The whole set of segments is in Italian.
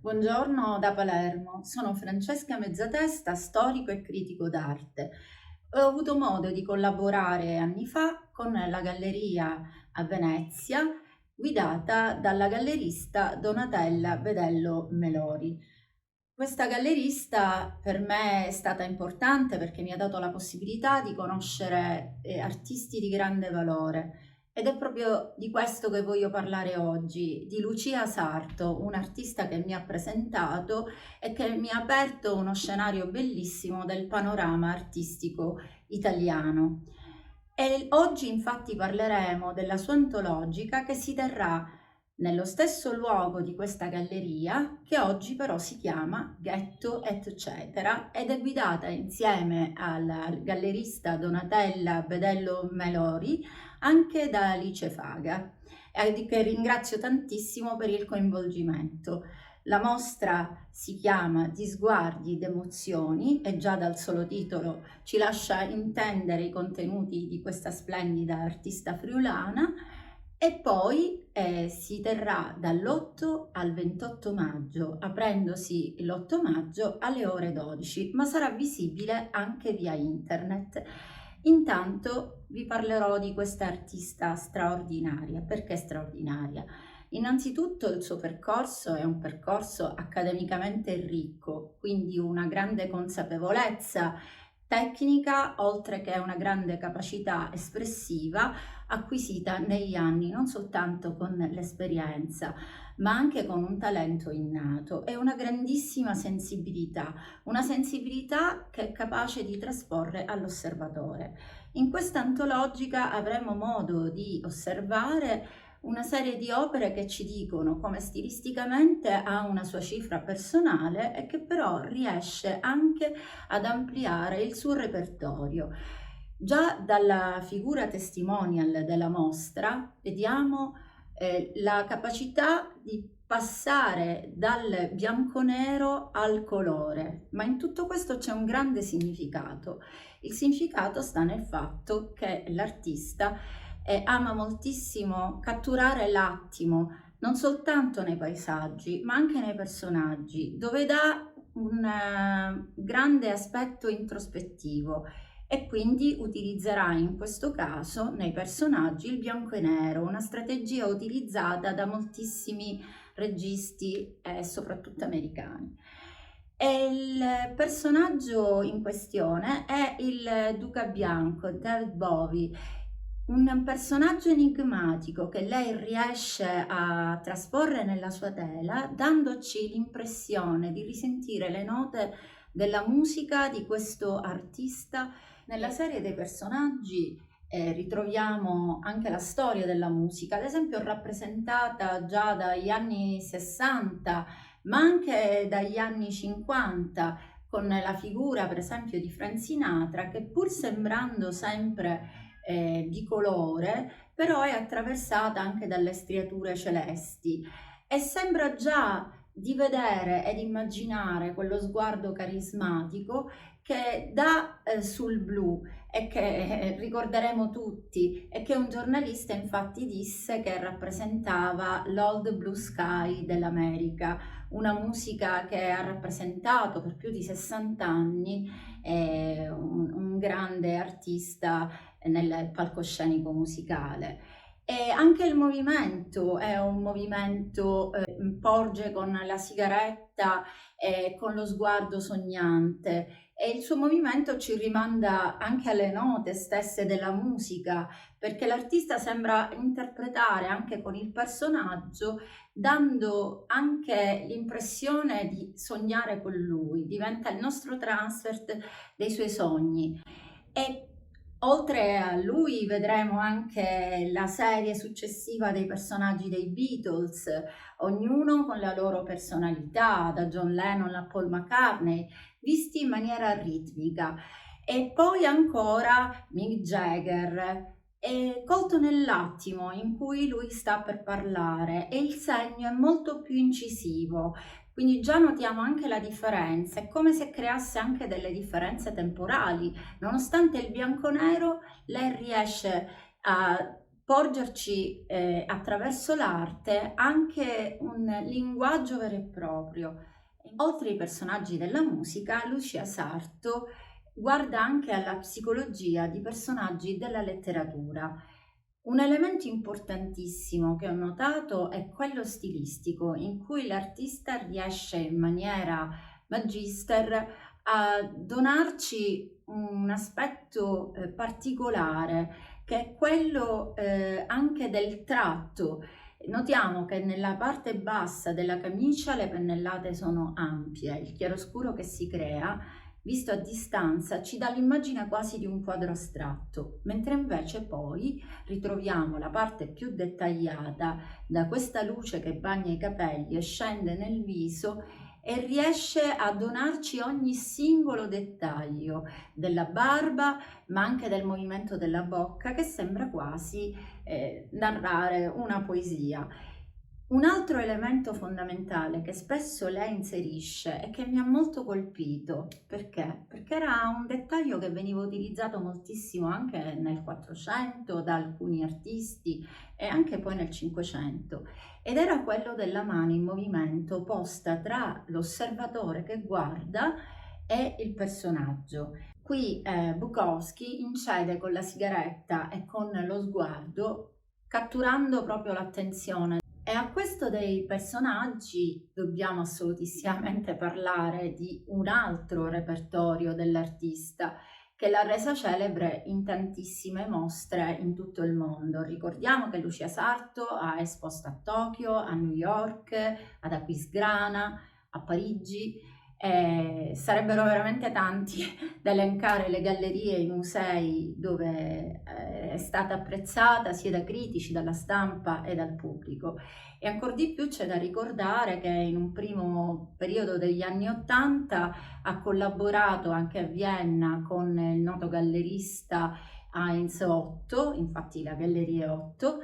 Buongiorno da Palermo, sono Francesca Mezzatesta, storico e critico d'arte. Ho avuto modo di collaborare anni fa con la Galleria a Venezia, guidata dalla gallerista Donatella Bedello Melori. Questa gallerista per me è stata importante perché mi ha dato la possibilità di conoscere artisti di grande valore. Ed è proprio di questo che voglio parlare oggi, di Lucia Sarto, un'artista che mi ha presentato e che mi ha aperto uno scenario bellissimo del panorama artistico italiano. E oggi infatti parleremo della sua antologica che si terrà nello stesso luogo di questa galleria, che oggi però si chiama Ghetto Eccetera ed è guidata insieme al gallerista Donatella Bedello Melori anche da Alice Faga, che ringrazio tantissimo per il coinvolgimento. La mostra si chiama Di sguardi d'emozioni e già dal solo titolo ci lascia intendere i contenuti di questa splendida artista friulana. E poi si terrà dall'8 al 28 maggio, aprendosi l'8 maggio alle ore 12, ma sarà visibile anche via internet. Intanto vi parlerò di questa artista straordinaria. Perché straordinaria? Innanzitutto il suo percorso è un percorso accademicamente ricco, quindi una grande consapevolezza tecnica, oltre che una grande capacità espressiva acquisita negli anni, non soltanto con l'esperienza, ma anche con un talento innato e una grandissima sensibilità, una sensibilità che è capace di trasporre all'osservatore. In questa antologica avremo modo di osservare una serie di opere che ci dicono come stilisticamente ha una sua cifra personale e che però riesce anche ad ampliare il suo repertorio. Già dalla figura testimonial della mostra vediamo la capacità di passare dal bianco-nero al colore, ma in tutto questo c'è un grande significato. Il significato sta nel fatto che l'artista ama moltissimo catturare l'attimo, non soltanto nei paesaggi, ma anche nei personaggi, dove dà un grande aspetto introspettivo e quindi utilizzerà in questo caso nei personaggi il bianco e nero, una strategia utilizzata da moltissimi registi soprattutto americani. E il personaggio in questione è il Duca Bianco, David Bowie, un personaggio enigmatico che lei riesce a trasporre nella sua tela, dandoci l'impressione di risentire le note della musica di questo artista. Nella serie dei personaggi ritroviamo anche la storia della musica, ad esempio rappresentata già dagli anni 60, ma anche dagli anni 50, con la figura per esempio di Frank Sinatra, che pur sembrando sempre bicolore, però è attraversata anche dalle striature celesti e sembra già di vedere ed immaginare quello sguardo carismatico che dà sul blu e che ricorderemo tutti e che un giornalista infatti disse che rappresentava l'Old Blue Sky dell'America, una musica che ha rappresentato per più di 60 anni un grande artista nel palcoscenico musicale. E anche il movimento è un movimento porge con la sigaretta e con lo sguardo sognante e il suo movimento ci rimanda anche alle note stesse della musica, perché l'artista sembra interpretare anche con il personaggio, dando anche l'impressione di sognare con lui, diventa il nostro transfert dei suoi sogni. E oltre a lui vedremo anche la serie successiva dei personaggi dei Beatles, ognuno con la loro personalità, da John Lennon a Paul McCartney, visti in maniera ritmica. E poi ancora Mick Jagger, è colto nell'attimo in cui lui sta per parlare e il segno è molto più incisivo. Quindi già notiamo anche la differenza, è come se creasse anche delle differenze temporali. Nonostante il bianco-nero, lei riesce a porgerci attraverso l'arte anche un linguaggio vero e proprio. Oltre ai personaggi della musica, Lucia Sarto guarda anche alla psicologia di personaggi della letteratura. Un elemento importantissimo che ho notato è quello stilistico, in cui l'artista riesce in maniera magister a donarci un aspetto particolare, che è quello anche del tratto. Notiamo che nella parte bassa della camicia le pennellate sono ampie, il chiaroscuro che si crea, visto a distanza, ci dà l'immagine quasi di un quadro astratto, mentre invece poi ritroviamo la parte più dettagliata da questa luce che bagna i capelli e scende nel viso e riesce a donarci ogni singolo dettaglio della barba, ma anche del movimento della bocca, che sembra quasi narrare una poesia. Un altro elemento fondamentale che spesso lei inserisce e che mi ha molto colpito, perché? Perché era un dettaglio che veniva utilizzato moltissimo anche nel 400 da alcuni artisti e anche poi nel 500, ed era quello della mano in movimento posta tra l'osservatore che guarda e il personaggio. Qui Bukowski incede con la sigaretta e con lo sguardo, catturando proprio l'attenzione. E a questo dei personaggi dobbiamo assolutissimamente parlare di un altro repertorio dell'artista che l'ha resa celebre in tantissime mostre in tutto il mondo. Ricordiamo che Lucia Sarto ha esposto a Tokyo, a New York, ad Aquisgrana, a Parigi. Sarebbero veramente tanti da elencare le gallerie e i musei dove è stata apprezzata sia da critici, dalla stampa e dal pubblico. E ancor di più c'è da ricordare che in un primo periodo degli anni '80 ha collaborato anche a Vienna con il noto gallerista Heinz Otto, infatti la Galleria Otto,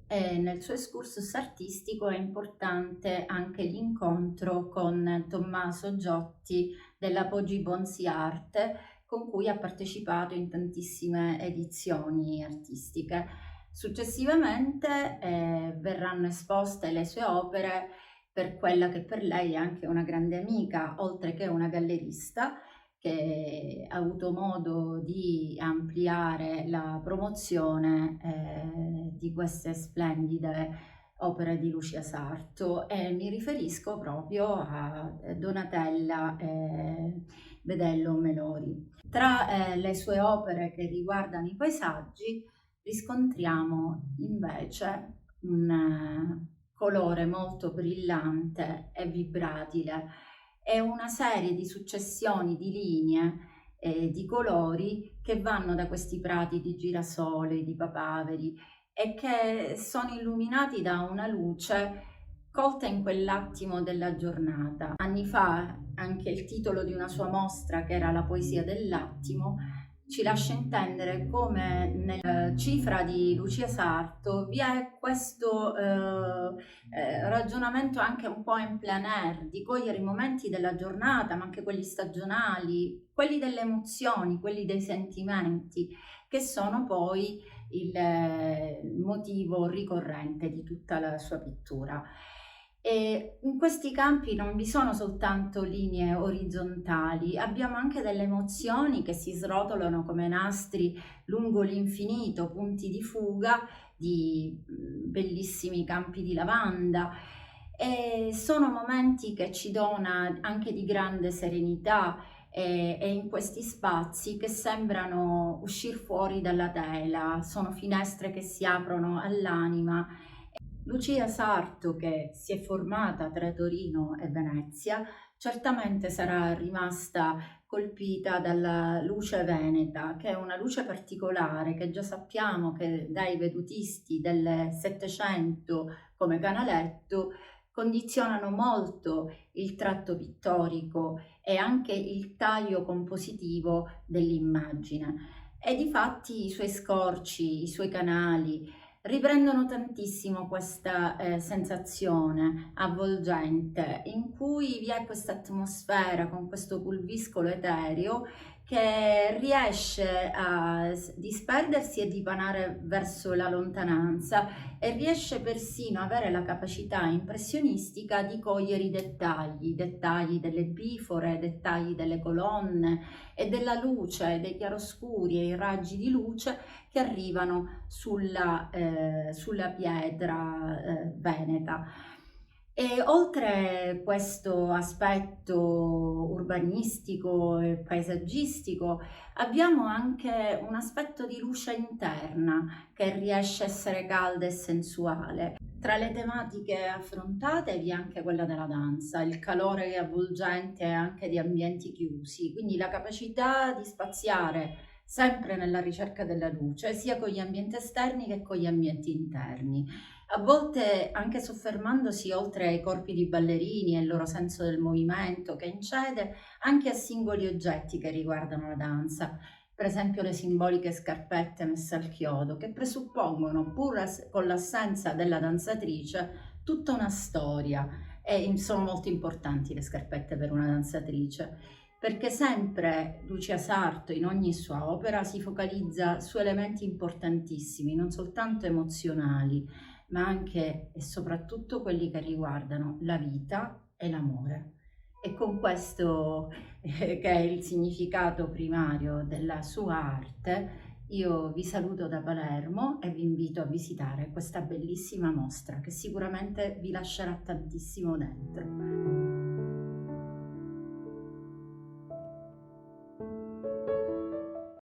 e nel suo excursus artistico è importante anche l'incontro con Tommaso Giotti della Poggi Bonzi Arte, con cui ha partecipato in tantissime edizioni artistiche. Successivamente verranno esposte le sue opere per quella che per lei è anche una grande amica, oltre che una gallerista, che ha avuto modo di ampliare la promozione di queste splendide opere di Lucia Sarto, e mi riferisco proprio a Donatella Bedello Melori. Tra le sue opere che riguardano i paesaggi riscontriamo invece un colore molto brillante e vibratile. È una serie di successioni di linee e di colori che vanno da questi prati di girasole, di papaveri, e che sono illuminati da una luce colta in quell'attimo della giornata. Anni fa anche il titolo di una sua mostra, che era La poesia dell'attimo, ci lascia intendere come nella cifra di Lucia Sarto vi è questo ragionamento anche un po' in plein air, di cogliere i momenti della giornata, ma anche quelli stagionali, quelli delle emozioni, quelli dei sentimenti, che sono poi il motivo ricorrente di tutta la sua pittura. E in questi campi non vi sono soltanto linee orizzontali, abbiamo anche delle emozioni che si srotolano come nastri lungo l'infinito, punti di fuga di bellissimi campi di lavanda, e sono momenti che ci dona anche di grande serenità, e in questi spazi che sembrano uscire fuori dalla tela, sono finestre che si aprono all'anima. Lucia Sarto, che si è formata tra Torino e Venezia, certamente sarà rimasta colpita dalla luce veneta, che è una luce particolare che già sappiamo che dai vedutisti del Settecento come Canaletto condizionano molto il tratto pittorico e anche il taglio compositivo dell'immagine. E difatti i suoi scorci, i suoi canali riprendono tantissimo questa sensazione avvolgente, in cui vi è questa atmosfera con questo pulviscolo etereo che riesce a disperdersi e dipanare verso la lontananza e riesce persino a avere la capacità impressionistica di cogliere i dettagli delle bifore, dettagli delle colonne e della luce, dei chiaroscuri e i raggi di luce che arrivano sulla pietra veneta. E oltre questo aspetto urbanistico e paesaggistico, abbiamo anche un aspetto di luce interna che riesce a essere calda e sensuale. Tra le tematiche affrontate vi è anche quella della danza, il calore avvolgente anche di ambienti chiusi, quindi la capacità di spaziare sempre nella ricerca della luce, sia con gli ambienti esterni che con gli ambienti interni. A volte anche soffermandosi oltre ai corpi di ballerini e il loro senso del movimento che incede anche a singoli oggetti che riguardano la danza, per esempio le simboliche scarpette messe al chiodo, che presuppongono, pur con l'assenza della danzatrice, tutta una storia e sono molto importanti le scarpette per una danzatrice. Perché sempre Lucia Sarto in ogni sua opera si focalizza su elementi importantissimi, non soltanto emozionali, ma anche e soprattutto quelli che riguardano la vita e l'amore. E con questo, che è il significato primario della sua arte, io vi saluto da Palermo e vi invito a visitare questa bellissima mostra che sicuramente vi lascerà tantissimo dentro.